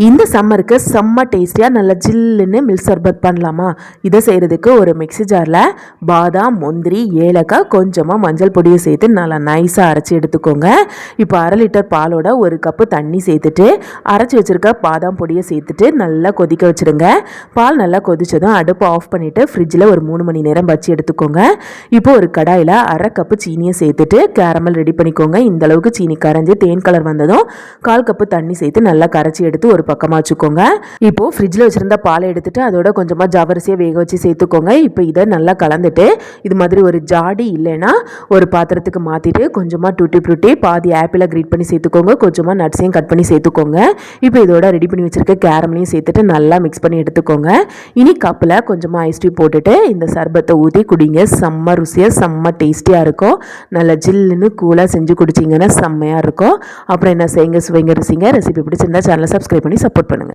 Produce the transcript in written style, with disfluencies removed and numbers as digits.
இந்த சம்மருக்கு செம்ம டேஸ்டியாக நல்ல ஜில்லுன்னு மில்க் சர்பத் பண்ணலாமா? இதை செய்கிறதுக்கு ஒரு மிக்ஸி ஜாரில் பாதாம், முந்திரி, ஏலக்காய், கொஞ்சமாக மஞ்சள் பொடியை சேர்த்து நல்லா நைஸாக அரைச்சி எடுத்துக்கோங்க. இப்போ 1/2 லிட்டர் பாலோட 1 கப்பு தண்ணி சேர்த்துட்டு அரைச்சி வச்சுருக்க பாதாம் பொடியை சேர்த்துட்டு நல்லா கொதிக்க வச்சுடுங்க. பால் நல்லா கொதித்ததும் அடுப்பை ஆஃப் பண்ணிவிட்டு ஃப்ரிட்ஜில் ஒரு 3 மணி நேரம் வச்சு எடுத்துக்கோங்க. இப்போ ஒரு கடாயில் 1/2 கப்பு சீனியை சேர்த்துட்டு கேரமல் ரெடி பண்ணிக்கோங்க. இந்தளவுக்கு சீனி கரைஞ்சி தேன் கலர் வந்ததும் 1/4 கப்பு தண்ணி சேர்த்து நல்லா கரைச்சி எடுத்து ஒரு பக்கமாக வச்சுக்கோங்க. இப்போது ஃப்ரிட்ஜில் வச்சுருந்த பாலை எடுத்துகிட்டு அதோட கொஞ்சமாக ஜவ்வரிசியை வேக வச்சு சேர்த்துக்கோங்க. இப்போ இதை நல்லா கலந்துட்டு இது மாதிரி ஒரு ஜாடி இல்லைன்னா ஒரு பாத்திரத்துக்கு மாற்றிட்டு கொஞ்சமாக டூட்டி ஃப்ரூட்டி பாதி ஆப்பிளை கிரீட் பண்ணி சேர்த்துக்கோங்க. கொஞ்சமாக நட்ஸையும் கட் பண்ணி சேர்த்துக்கோங்க. இப்போ இதோட ரெடி பண்ணி வச்சுருக்க கேரமலையும் சேர்த்துட்டு நல்லா மிக்ஸ் பண்ணி எடுத்துக்கோங்க. இனி கப்பில் கொஞ்சமாக ஐஸ் டீ போட்டுட்டு இந்த சர்பத்தை ஊற்றி குடிங்க. செம்ம ருசியாக செம்ம டேஸ்டியாக இருக்கும். நல்லா ஜில்லுன்னு கூலாக செஞ்சு குடிச்சிங்கன்னா செம்மையாக இருக்கும். அப்புறம் என்ன செய்யுங்க, சுவைங்க, ருசிங்க. ரெசிபி பிடிச்சிருந்தா சேனலை சப்ஸ்கிரைப் பண்ணி சப்போர்ட் பண்ணுங்கள்.